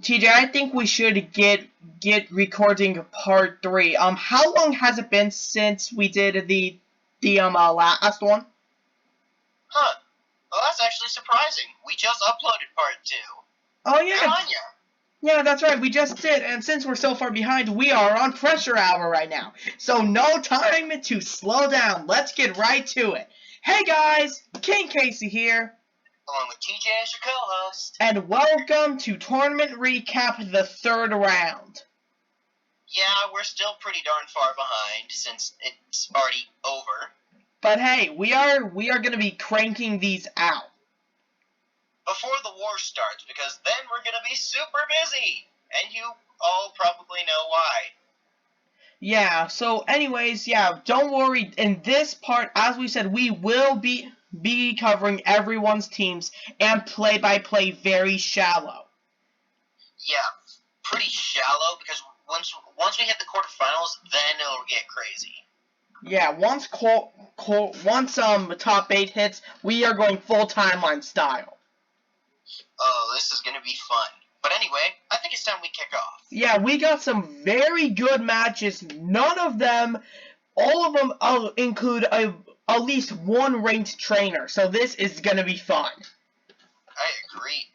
TJ, I think we should get recording part 3. How long has it been since we did the last one? Huh. Well, that's actually surprising. We just uploaded part 2. Oh yeah. Good on ya. Yeah, that's right. We just did, and since we're so far behind, we are on pressure hour right now. So no time to slow down. Let's get right to it. Hey guys, King Casey here. Along with TJ as your co-host. And welcome to Tournament Recap, the 3rd round. Yeah, we're still pretty darn far behind since it's already over. But hey, we are going to be cranking these out before the war starts, because then we're going to be super busy, and you all probably know why. Yeah, so anyways, yeah, don't worry. In this part, as we said, we will be covering everyone's teams and play-by-play very shallow. Yeah, pretty shallow, because once we hit the quarterfinals, then it'll get crazy. Yeah, once top 8 hits, we are going full timeline style. Oh, this is going to be fun. But anyway, I think it's time we kick off. Yeah, we got some very good matches. All of them include at least one ranked trainer. So this is going to be fun. I agree.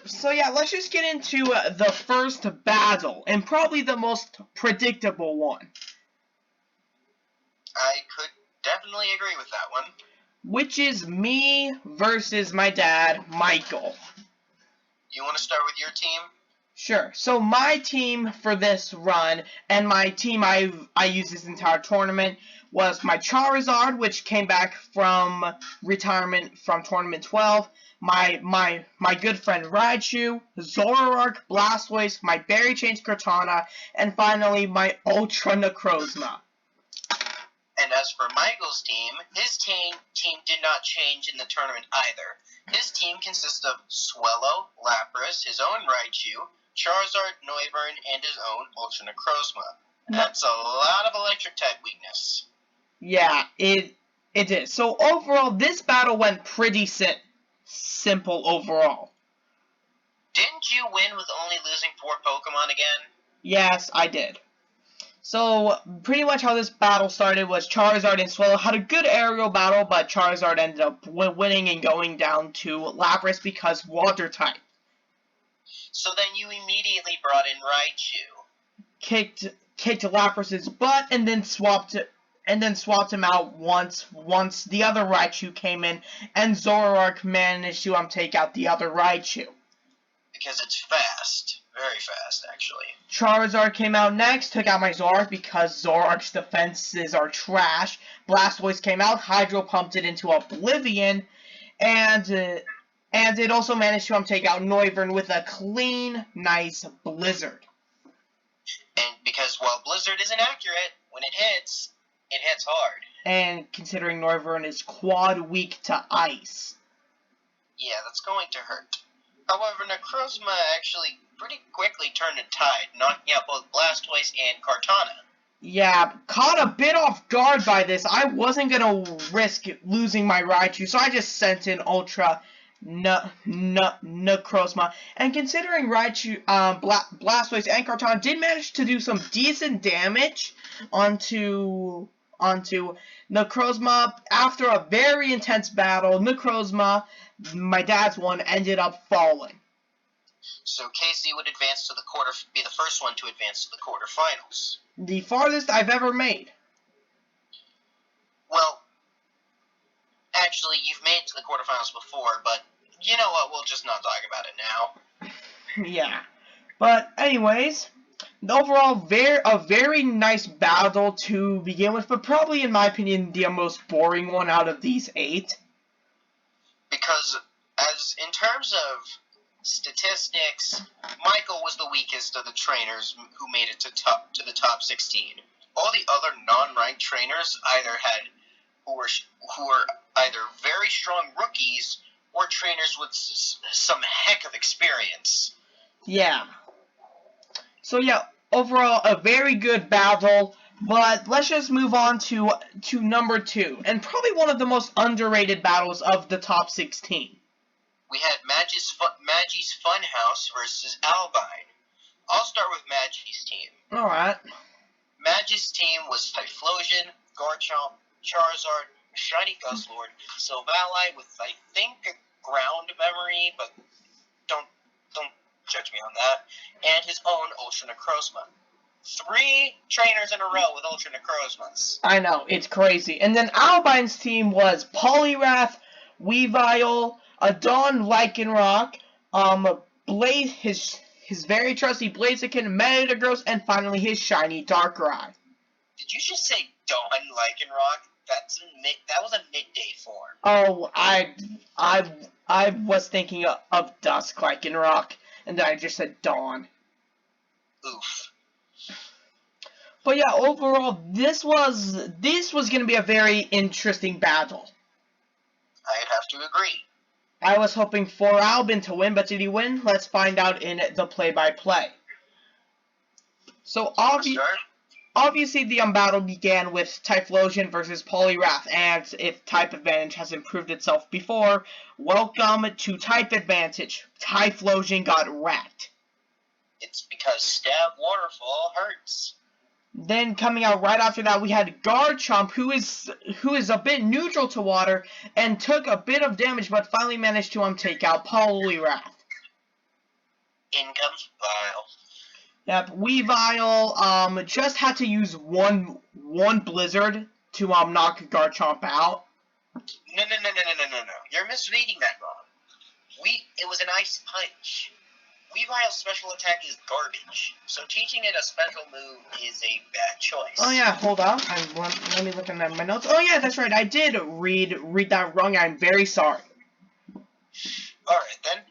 So yeah, let's just get into the first battle, and probably the most predictable one. I could definitely agree with that one. Which is me versus my dad, Michael. You want to start with your team? Sure. So my team for this run, and my team I used this entire tournament, was my Charizard, which came back from retirement from Tournament 12, my good friend Raichu, Zoroark, Blastoise, my Berry Change Cortana, and finally my Ultra Necrozma. And as for Michael's team, his team did not change in the tournament either. His team consists of Swellow, Lapras, his own Raichu, Charizard, Noivern, and his own Ultra Necrozma. That's a lot of electric type weakness. Yeah, it is. So overall, this battle went pretty simple overall. Didn't you win with only losing 4 Pokemon again? Yes, I did. So, pretty much how this battle started was Charizard and Swellow had a good aerial battle, but Charizard ended up winning and going down to Lapras because water type. So then you immediately brought in Raichu. Kicked Lapras's butt and then swapped him out once the other Raichu came in, and Zoroark managed to take out the other Raichu. Because it's fast. Very fast, actually. Charizard came out next, took out my Zoroark because Zoroark's defenses are trash. Blastoise came out, Hydro pumped it into Oblivion, and it also managed to take out Noivern with a clean, nice Blizzard. And because while Blizzard isn't accurate, when it hits hard. And considering Noivern is quad weak to ice. Yeah, that's going to hurt. However, Necrozma actually pretty quickly turned the tide, knocking out both Blastoise and Cortana. Yeah, caught a bit off guard by this. I wasn't going to risk losing my Raichu, so I just sent in Ultra Necrozma. And considering Raichu, Blastoise and Cortana did manage to do some decent damage onto Necrozma, after a very intense battle, Necrozma, my dad's one, ended up falling. So Casey would advance to be the first one to advance to the quarterfinals. The farthest I've ever made. Well, actually, you've made it to the quarterfinals before, but you know what? We'll just not talk about it now. Yeah. But anyways, overall, a very nice battle to begin with, but probably, in my opinion, the most boring one out of these 8. Because, as in terms of statistics, Michael was the weakest of the trainers who made it to the top 16. All the other non-ranked trainers who were either very strong rookies or trainers with some heck of experience. Yeah. So yeah, overall a very good battle, but let's just move on to number 2, and probably one of the most underrated battles of the top 16. We had Maggie's Funhouse versus Albine. I'll start with Magi's team. Alright. Magi's team was Typhlosion, Garchomp, Charizard, Shiny Guzzlord, Silvally with, I think, a ground memory, but don't judge me on that, and his own Ultra Necrozma. 3 trainers in a row with Ultra Necrozmas. I know, it's crazy. And then Albine's team was Poliwrath, Weavile, Adon Lycanroc, Blaze, his very trusty Blaziken, Metagross, and finally his shiny Darkrai. Did you just say Dawn Lycanroc? That was a midday form. Oh, I was thinking of Dusk Lycanroc, and then I just said Dawn. Oof. But yeah, overall, this was going to be a very interesting battle. I'd have to agree. I was hoping for Albin to win, but did he win? Let's find out in the play-by-play. So obviously the battle began with Typhlosion versus Poliwrath, and if Type Advantage has improved itself before, welcome to Type Advantage. Typhlosion got wrecked. It's because Stab Waterfall hurts. Then coming out right after that, we had Garchomp, who is a bit neutral to water, and took a bit of damage, but finally managed to take out Poliwrath. In comes Vile. Yep, Weavile just had to use one Blizzard to knock Garchomp out. No. You're misreading that wrong. It was an Ice Punch. Weavile's special attack is garbage, so teaching it a special move is a bad choice. Oh yeah, hold on. Let me look at my notes. Oh yeah, that's right. I did read that wrong. I'm very sorry. Alright then.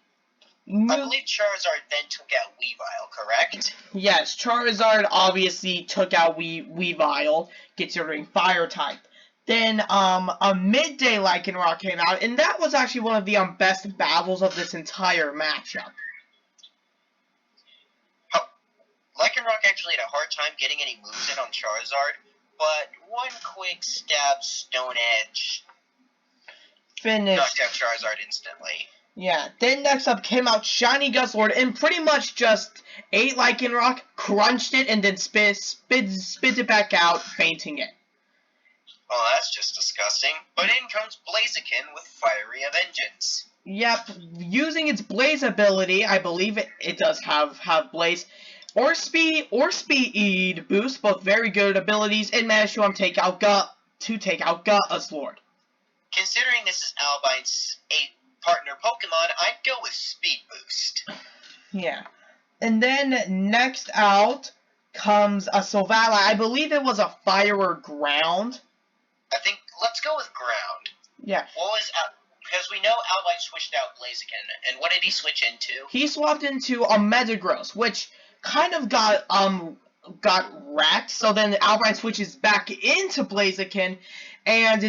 I believe Charizard then took out Weavile, correct? Yes, Charizard obviously took out Weavile, considering Fire type. Then a midday Lycanroc came out, and that was actually one of the best battles of this entire matchup. Lycanroc actually had a hard time getting any moves in on Charizard, but one quick stab Stone Edge knocked out Charizard instantly. Yeah, then next up came out Shiny Guzzlord, and pretty much just ate Lycanroc, crunched it, and then spit it back out, fainting it. Oh, that's just disgusting. But in comes Blaziken with Fiery Vengeance. Yep, using its Blaze ability, I believe it does have Blaze, or Speed boost, both very good abilities, and managed to take out Guzzlord. Considering this is Albine's 8th partner Pokemon, I'd go with Speed Boost. Yeah. And then next out comes a Silvally. I believe it was a Fire or Ground. I think, let's go with Ground. Yeah. Because we know Albine switched out Blaziken, and what did he switch into? He swapped into a Metagross, which kind of got wrecked. So then Albine switches back into Blaziken, and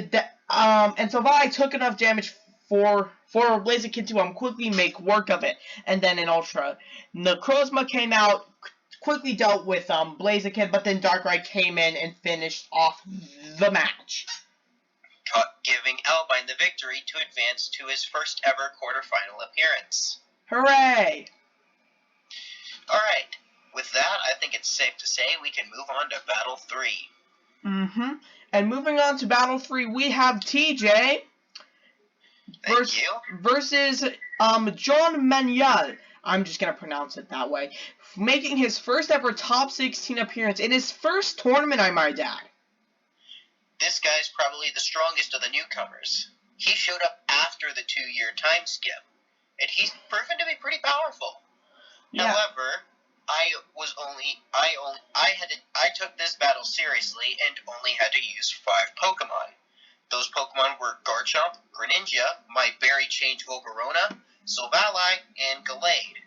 Silvally took enough damage for Blaziken to quickly make work of it. And then in Ultra, Necrozma came out, quickly dealt with Blaziken, but then Darkrai came in and finished off the match, giving Albine the victory to advance to his first ever quarterfinal appearance. Hooray! Alright, with that, I think it's safe to say we can move on to Battle 3. Mm-hmm. And moving on to Battle 3, we have TJ versus John Manuel. I'm just going to pronounce it that way. Making his first ever top 16 appearance in his first tournament, I might add. This guy's probably the strongest of the newcomers. He showed up after the 2-year time skip, and he's proven to be pretty powerful. Yeah. However, I took this battle seriously and only had to use 5 Pokemon. Those Pokemon were Garchomp, Greninja, my Berry Change Volcarona, Silvally, and Gallade.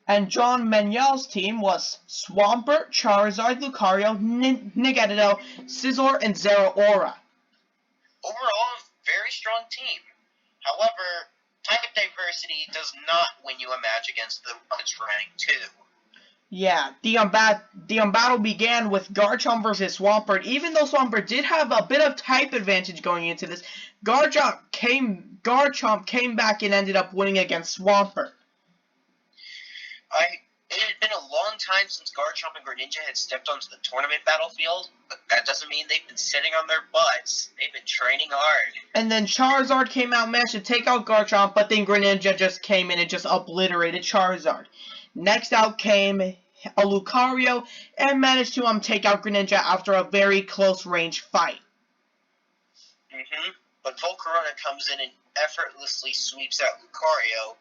And John Manuel's team was Swampert, Charizard, Lucario, Nightado, Scizor, and Zeraora. Overall, a very strong team. However, type diversity does not win you a match against the opponent's rank 2. Yeah, the battle began with Garchomp versus Swampert. Even though Swampert did have a bit of type advantage going into this, Garchomp came back and ended up winning against Swampert. It had been a long time since Garchomp and Greninja had stepped onto the tournament battlefield, but that doesn't mean they've been sitting on their butts. They've been training hard. And then Charizard came out, managed to take out Garchomp, but then Greninja just came in and just obliterated Charizard. Next out came a Lucario and managed to take out Greninja after a very close range fight. But Volcarona comes in and effortlessly sweeps out Lucario,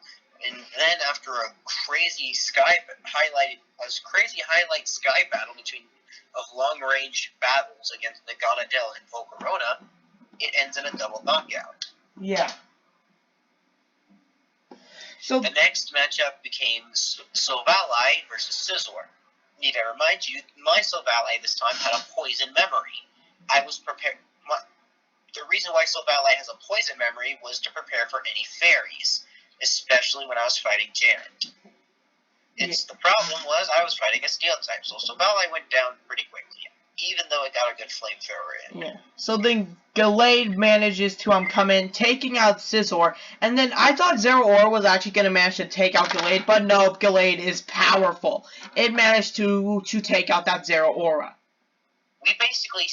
and then after a crazy highlight sky battle of long range battles against Naganadel and Volcarona, it ends in a double knockout. Yeah. So the next matchup became Silvally versus Scizor. Need I remind you, my Silvally this time had a poison memory. I was prepared. The reason why Silvally has a poison memory was to prepare for any fairies, especially when I was fighting Janet. The problem was I was fighting a steel type, so Silvally went down pretty quickly, even though it got a good flamethrower in. Yeah. So then Gallade manages to come in, taking out Scizor, and then I thought Zeraora was actually going to manage to take out Gallade, but no, Gallade is powerful. It managed to take out that Zeraora. We basically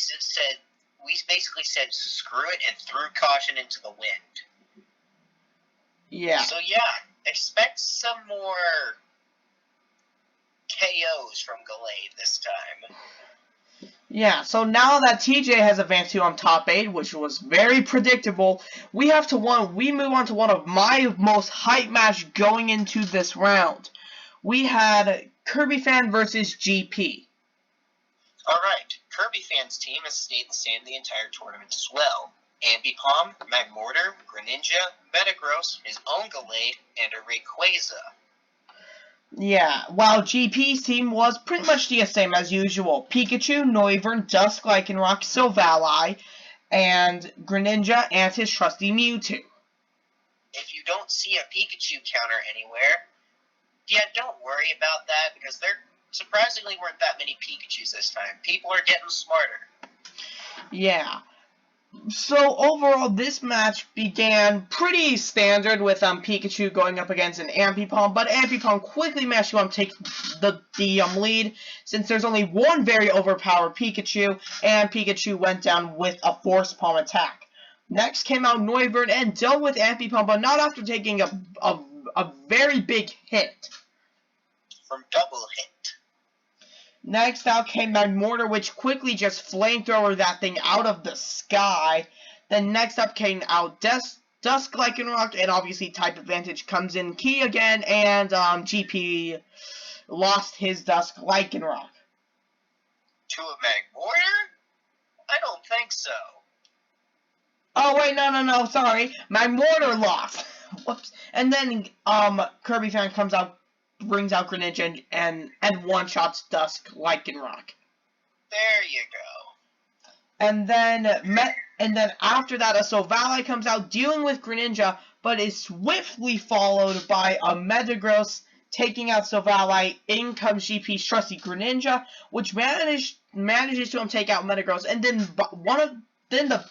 said screw it and threw caution into the wind. Yeah. So yeah, expect some more KOs from Gallade this time. Yeah, so now that TJ has advanced to top 8, which was very predictable, we move on to one of my most hype match going into this round. We had Kirby Fan versus GP. Alright, Kirby Fan's team has stayed the same the entire tournament as well. Ambipom, Magmortar, Greninja, Metagross, his own Gallade, and a Rayquaza. Yeah, while GP's team was pretty much the same as usual. Pikachu, Noivern, Dusk, Lycanroc, Silvally, and Greninja, and his trusty Mewtwo. If you don't see a Pikachu counter anywhere, yeah, don't worry about that, because there surprisingly weren't that many Pikachus this time. People are getting smarter. Yeah. So overall, this match began pretty standard with Pikachu going up against an Ambipom, but Ambipom quickly managed to take the lead, since there's only one very overpowered Pikachu, and Pikachu went down with a Force Palm attack. Next came out Noivern and dealt with Ambipom, but not after taking a very big hit. From double hit. Next out came Magmortar, which quickly just flamethrowered that thing out of the sky. Then next up came out Dusk Lycanroc, and obviously type advantage comes in key again, and GP lost his Dusk Lycanroc. To a Magmortar? I don't think so. Oh wait, no, sorry. Magmortar lost. Whoops. And then Kirby Fan comes out, brings out Greninja and one-shots Dusk Lycanroc. There you go. And then after that, a Silvally comes out dealing with Greninja, but is swiftly followed by a Metagross taking out Silvally. In comes GP's trusty Greninja, which manages to take out Metagross. And then one of the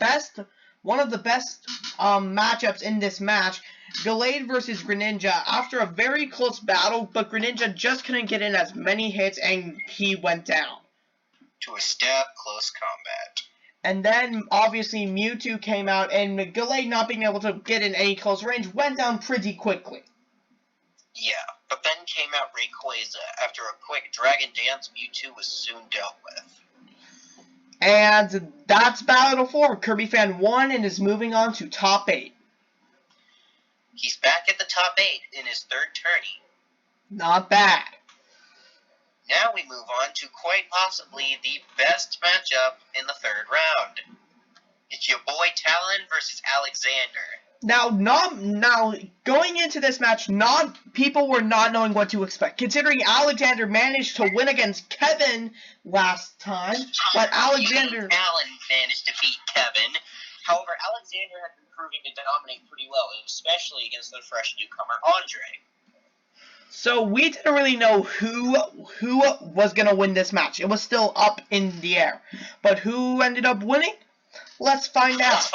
best matchups in this match, Gallade versus Greninja, after a very close battle, but Greninja just couldn't get in as many hits, and he went down. To a stab close combat. And then, obviously, Mewtwo came out, and Gallade, not being able to get in any close range, went down pretty quickly. Yeah, but then came out Rayquaza. After a quick Dragon Dance, Mewtwo was soon dealt with. And that's Battle 4. Kirby Fan won and is moving on to top 8. He's back at the top 8 in his third tourney. Not bad. Now we move on to quite possibly the best matchup in the third round. It's your boy Talon versus Alexander. Now, going into this match, people were not knowing what to expect, considering Alexander managed to win against Kevin last time, but Alexander... Talon managed to beat Kevin. However, Alexander had been proving to dominate pretty well, especially against the fresh newcomer Andre. So we didn't really know who was going to win this match. It was still up in the air. But who ended up winning? Let's find out.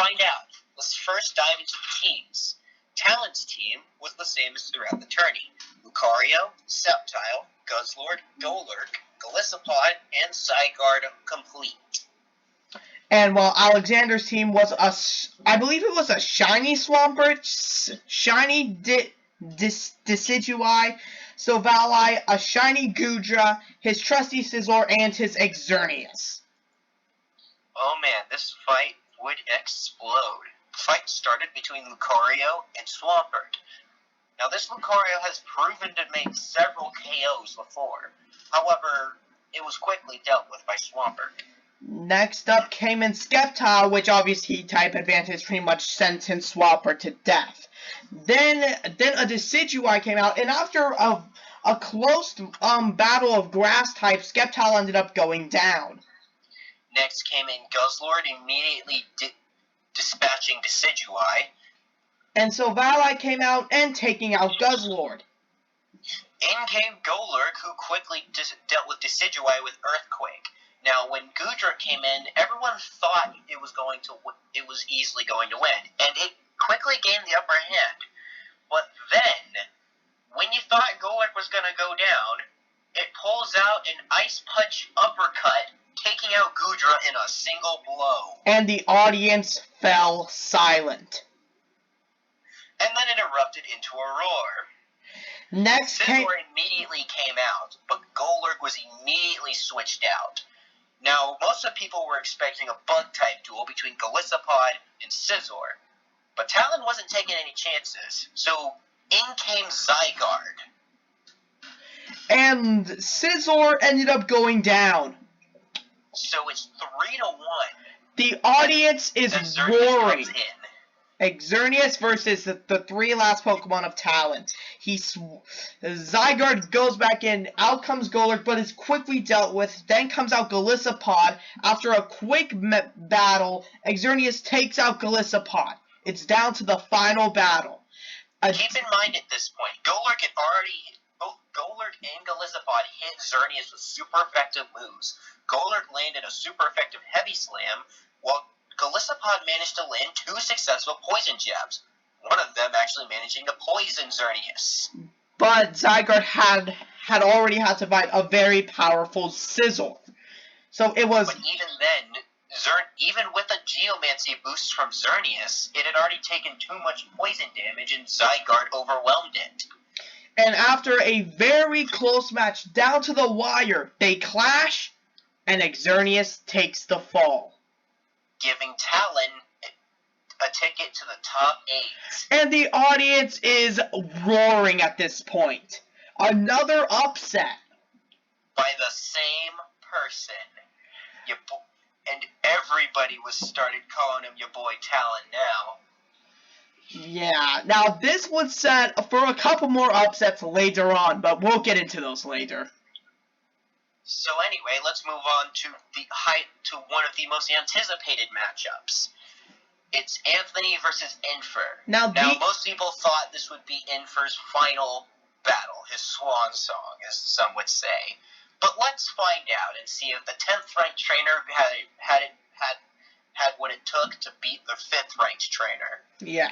Let's first dive into the teams. Talon's team was the same as throughout the tourney. Lucario, Sceptile, Guzzlord, Golurk, Galissapod, and Zygarde complete. And while Alexander's team was I believe it was a shiny Swampert, shiny Decidueye, Silvally, a shiny Goodra, his trusty Scizor, and his Xerneas. Oh man, this fight would explode. The fight started between Lucario and Swampert. Now this Lucario has proven to make several KOs before. However, it was quickly dealt with by Swampert. Next up came in Sceptile, which obviously type advantage pretty much sentenced Swampert to death. Then a Decidueye came out, and after a close battle of grass type, Sceptile ended up going down. Next came in Guzzlord, immediately dispatching Decidueye. And Silvally came out and taking out Guzzlord. In came Golurk, who quickly dealt with Decidueye with Earthquake. Now, when Goodra came in, everyone thought it was easily going to win, and it quickly gained the upper hand. But then, when you thought Golurk was going to go down, it pulls out an Ice Punch uppercut, taking out Goodra in a single blow. And the audience fell silent. And then it erupted into a roar. Next Scizor immediately came out, but Golurk was immediately switched out. Now, most of the people were expecting a Bug-type duel between Galissapod and Scizor, but Talon wasn't taking any chances, so in came Zygarde. And Scizor ended up going down. So it's 3-1. The audience is roaring. Comes in. Xerneas versus the three last Pokemon of Talon. Zygarde goes back in, out comes Golurk, but is quickly dealt with. Then comes out Galissapod. After a quick battle, Xerneas takes out Galissapod. It's down to the final battle. Keep in mind at this point, both Golurk and Galissapod hit Xerneas with super effective moves. Golurk landed a super effective Heavy Slam, while Galissapod managed to land 2 successful poison jabs, one of them actually managing to poison Xerneas. But Zygarde had already had to fight a very powerful Scizor. So it was... But even then, even with a Geomancy boost from Xerneas, it had already taken too much poison damage and Zygarde overwhelmed it. And after a very close match down to the wire, they clash, and Xerneas takes the fall, giving Talon a ticket to the top 8. And the audience is roaring at this point. Another upset. By the same person. And everybody started calling him your boy Talon now. Yeah, now this would set for a couple more upsets later on, but we'll get into those later. So anyway, let's move on to one of the most anticipated matchups. It's Anthony versus Infer. Now most people thought this would be Infer's final battle, his swan song, as some would say. But let's find out and see if the 10th ranked trainer had what it took to beat the 5th ranked trainer. Yeah.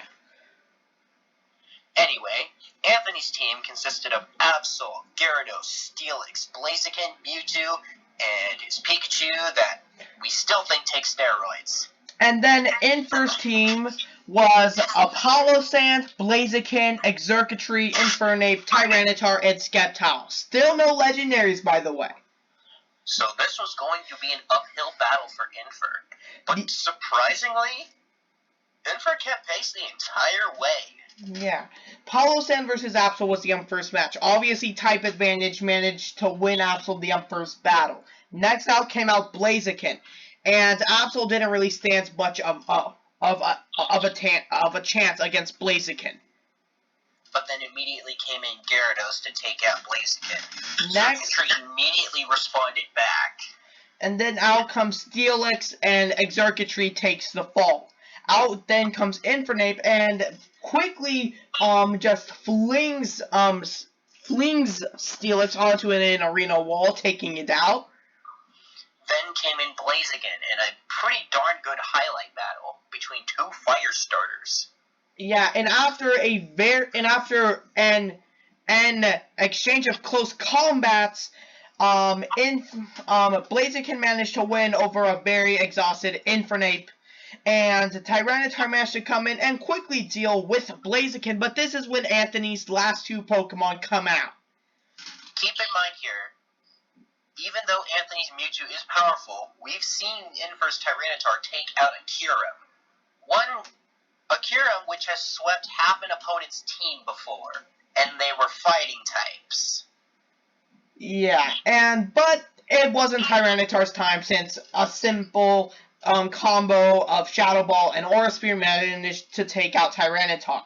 Anyway, Anthony's team consisted of Absol, Gyarados, Steelix, Blaziken, Mewtwo, and his Pikachu that we still think takes steroids. And then Infer's team was Apollo Sand, Blaziken, Exurkitree, Infernape, Tyranitar, and Sceptile. Still no legendaries, by the way. So this was going to be an uphill battle for Infer. But surprisingly, Infer kept pace the entire way. Yeah. Apollo Sand versus Absol was the first match. Obviously, Type Advantage managed to win Absol the first battle. Next out came out Blaziken. And Absol didn't really stand much of a chance against Blaziken. But then immediately came in Gyarados to take out Blaziken. Next, immediately responded back. And then out comes Steelix, and Exurkitree takes the fall. Out then comes Infernape, and quickly just flings Steelix onto an arena wall, taking it out. Then came in Blaziken in a pretty darn good highlight battle between 2 fire starters. Yeah, and and exchange of close combats, Blaziken managed to win over a very exhausted Infernape, and Tyranitar managed to come in and quickly deal with Blaziken, but this is when Anthony's last two Pokemon come out. Keep in mind here, even though Anthony's Mewtwo is powerful, we've seen Inverse Tyranitar take out a Kyurem which has swept half an opponent's team before, and they were fighting types. Yeah, but it wasn't Tyranitar's time, since a simple combo of Shadow Ball and Aura Sphere managed to take out Tyranitar.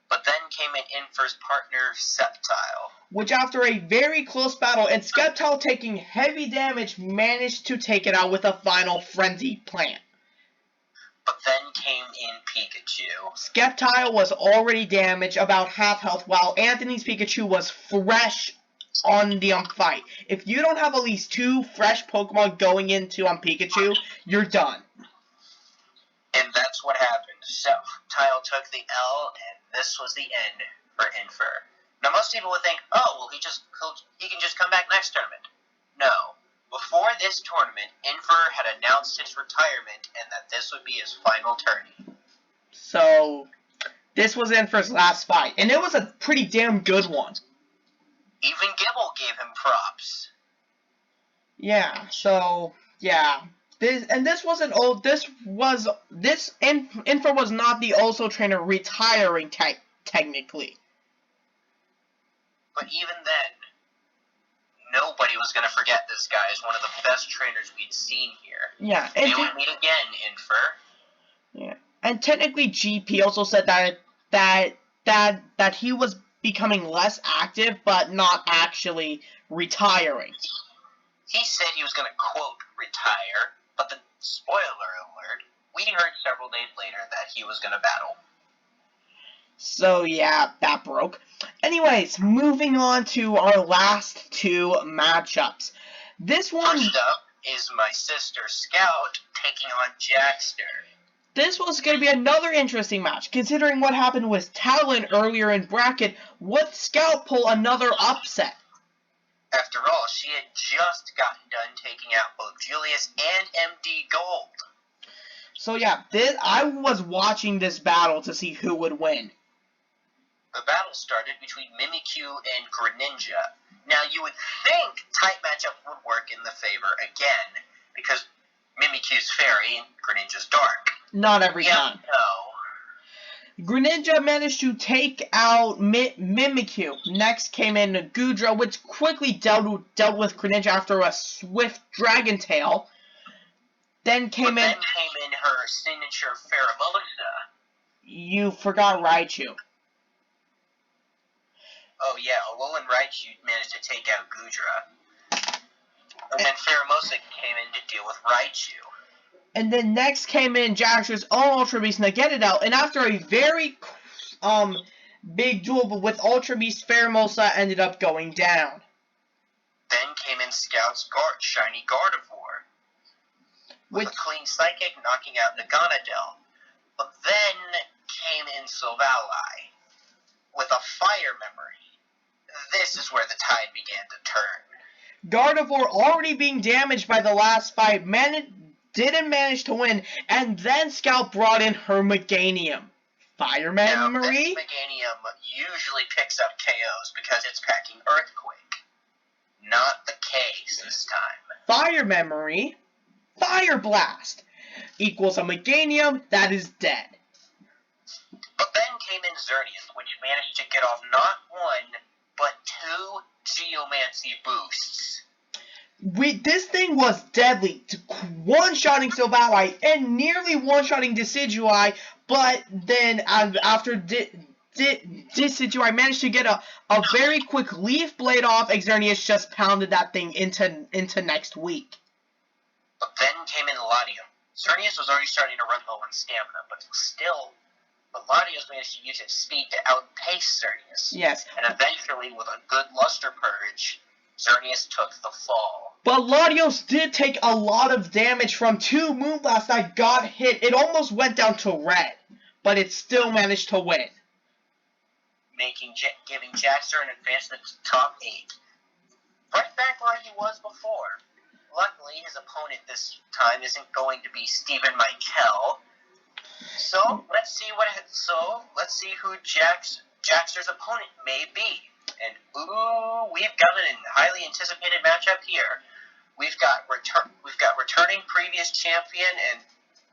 But then came an Inverse partner, Sceptile, which after a very close battle and Sceptile taking heavy damage managed to take it out with a final Frenzy Plant. But then came in Pikachu. Sceptile was already damaged, about half health, while Anthony's Pikachu was fresh on the fight. If you don't have at least two fresh Pokemon going into Pikachu, you're done. And that's what happened. Sceptile took the L, and this was the end for Infer. Now, most people would think, oh, well, he can just come back next tournament. No. Before this tournament, Infer had announced his retirement and that this would be his final tourney. So, this was Infer's last fight, and it was a pretty damn good one. Even Gibble gave him props. Yeah, so, yeah. This wasn't old. Infer was not the also trainer retiring technically. But even then, nobody was going to forget this guy as one of the best trainers we'd seen here. Yeah. They would meet again, Infer. Yeah. And technically GP also said that he was becoming less active, but not actually retiring. He said he was going to, quote, retire, but the spoiler alert, we heard several days later that he was going to battle. So yeah, that broke. Anyways, moving on to our last two matchups. This one... First up is my sister Scout taking on Jackster. This was going to be another interesting match, considering what happened with Talon earlier in bracket. Would Scout pull another upset? After all, she had just gotten done taking out both Julius and MD Gold. So yeah, I was watching this battle to see who would win. The battle started between Mimikyu and Greninja. Now, you would think type matchup would work in the favor again, because Mimikyu's fairy and Greninja's dark. Not every time. No. Greninja managed to take out Mimikyu. Next came in Goodra, which quickly dealt with Greninja after a swift Dragon Tail. Then came in her signature Pheromosa. You forgot Raichu. Oh yeah, Alolan Raichu managed to take out Goodra. And then Pheromosa came in to deal with Raichu. And then next came in Jackster's own Ultra Beast to get it out. And after a very big duel with Ultra Beast, Pheromosa ended up going down. Then came in Scout's Shiny Gardevoir, with a clean Psychic knocking out Naganadel. But then came in Silvally with a Fire Memory. This is where the tide began to turn. Gardevoir, already being damaged by the last fight, didn't manage to win, and then Scout brought in her Meganium. Fire Memory? Now, this Meganium usually picks up KOs because it's packing Earthquake. Not the case this time. Fire Memory, Fire Blast, equals a Meganium that is dead. But then came in Xerneas, which managed to get off not one, but two Geomancy boosts. This thing was deadly, one-shotting Silvally and nearly one-shotting Decidueye, but then after Decidueye managed to get a very quick Leaf Blade off, Xerneas just pounded that thing into next week. But then came in Latium. Xerneas was already starting to run low on stamina, but still, Latios managed to use its speed to outpace Xerneas. Yes. And eventually, with a good Luster Purge, Xerneas took the fall. But Latios did take a lot of damage from two Moonblasts that got hit. It almost went down to red, but it still managed to win. giving Jackster an advance to the top 8. Right back where he was before. Luckily, his opponent this time isn't going to be Stephen Michael. So let's see who Jackster's opponent may be. And we've got a highly anticipated matchup here. We've got returning previous champion and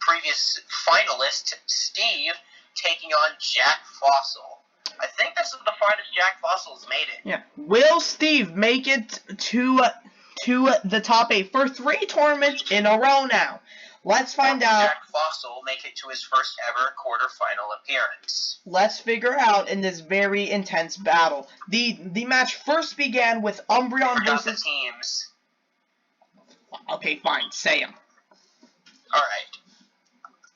previous finalist Steve taking on Jack Fossil. I think this is the farthest Jack Fossil's made it. Yeah. Will Steve make it to the top 8 for 3 tournaments in a row now? Let's find out. Jack Fossil make it to his first ever quarterfinal appearance. Let's figure out in this very intense battle. The match first began with Umbreon versus the teams. Okay, fine. Say them. All right.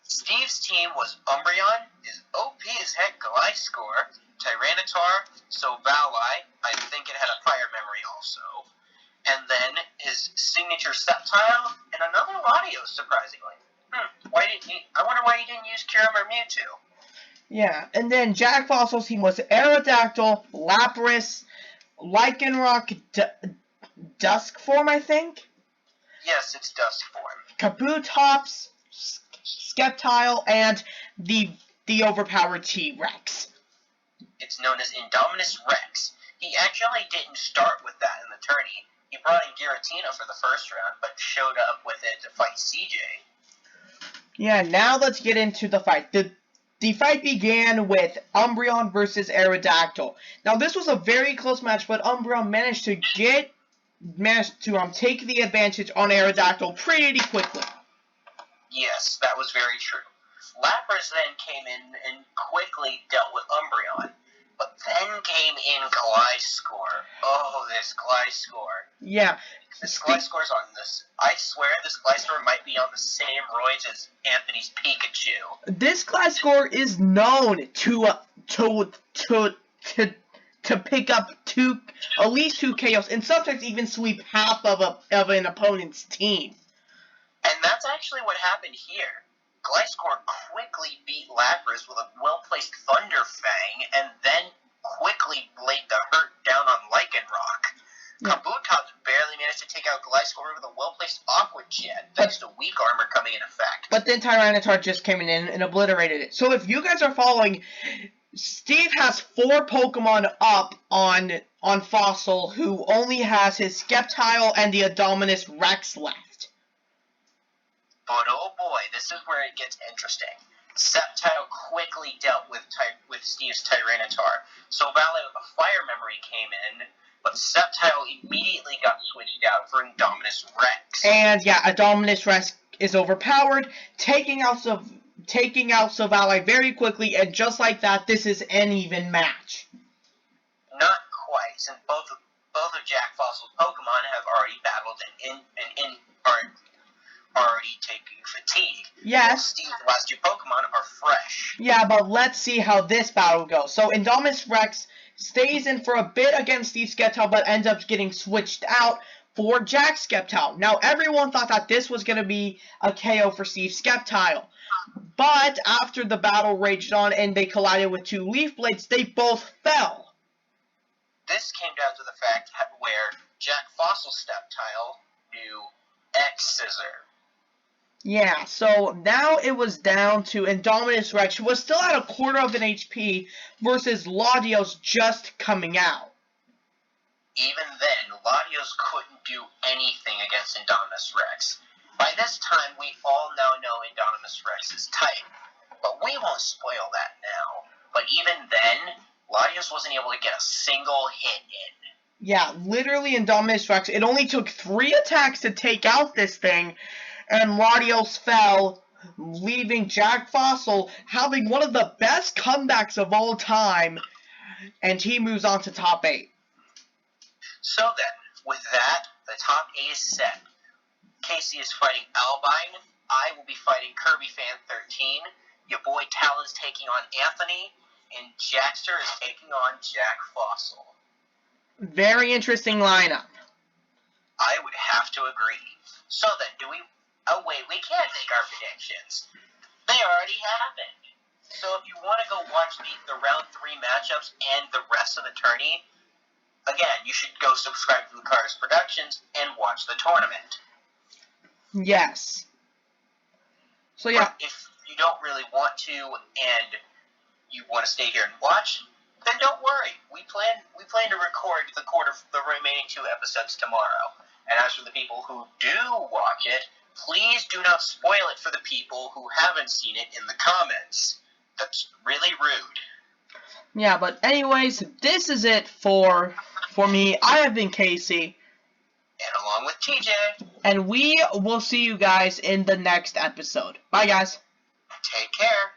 Steve's team was Umbreon, his OP as heck Gliscor, Tyranitar, Sovali, I think it had a fire memory also, and then his signature Sceptile, and another Latios, surprisingly. I wonder why he didn't use Kyurem or Mewtwo. Yeah, and then Jack Fossil's team was Aerodactyl, Lapras, Lycanroc, Dusk form, I think? Yes, it's Dusk form. Kabutops, Sceptile, and the overpowered T-Rex. It's known as Indominus Rex. He actually didn't start with that in the tourney. He brought in Giratina for the first round, but showed up with it to fight CJ. Yeah, now let's get into the fight. The fight began with Umbreon versus Aerodactyl. Now this was a very close match, but Umbreon managed to take the advantage on Aerodactyl pretty quickly. Yes, that was very true. Lapras then came in and quickly dealt with Umbreon. But then came in Gliscor. Oh, this Gliscor. Yeah. This Gliscor's on this. I swear this Gliscor might be on the same roids as Anthony's Pikachu. This Gliscor is known to pick up at least 2 KOs, and sometimes even sweep half of an opponent's team. And that's actually what happened here. Gliscor quickly beat Lapras with a well-placed Thunder Fang, and then quickly laid the hurt down on Lycanroc. Yeah. Kabutops barely managed to take out Gliscor with a well-placed Aqua Jet, thanks to weak armor coming in effect. But then Tyranitar just came in and obliterated it. So if you guys are following, Steve has 4 Pokemon up on Fossil, who only has his Sceptile and the Indominus Rex left. But oh boy, this is where it gets interesting. Sceptile quickly dealt with Steve's Tyranitar. So Valley with a fire memory came in, but Sceptile immediately got switched out for Indominus Rex. And yeah, Indominus Rex is overpowered, taking out Sylvali very quickly, and just like that, this is an even match. Not quite, since both of Jack Fossil's Pokemon have already battled and are already taking fatigue. Yes. Steve's last 2 Pokemon are fresh. Yeah, but let's see how this battle goes. So Indominus Rex stays in for a bit against Steve Sceptile, but ends up getting switched out for Jack Sceptile. Now, everyone thought that this was going to be a KO for Steve Sceptile. But after the battle raged on and they collided with 2 Leaf Blades, they both fell. This came down to the fact where Jack Fossil Sceptile knew X-Scissor. Yeah, so now it was down to Indominus Rex, who was still at a quarter of an HP, versus Latios just coming out. Even then, Latios couldn't do anything against Indominus Rex. By this time, we all now know Indominus Rex is tight, but we won't spoil that now. But even then, Latios wasn't able to get a single hit in. Yeah, literally Indominus Rex, it only took 3 attacks to take out this thing, and Latios fell, leaving Jack Fossil having one of the best comebacks of all time, and he moves on to top 8. So then, with that, the top 8 is set. Casey is fighting Albine, I will be fighting Kirby Fan 13, your boy Talon's taking on Anthony, and Jackster is taking on Jack Fossil. Very interesting lineup. I would have to agree. So then, oh wait, we can't make our predictions. They already happened. So if you want to go watch the round 3 matchups and the rest of the tourney, again, you should go subscribe to Lucaris Productions and watch the tournament. Yes. So yeah. But if you don't really want to and you want to stay here and watch, then don't worry. We plan to record the remaining 2 episodes tomorrow. And as for the people who do watch it, please do not spoil it for the people who haven't seen it in the comments. That's really rude. Yeah, but anyways, this is it for me. I have been Casey. And along with TJ. And we will see you guys in the next episode. Bye, guys. Take care.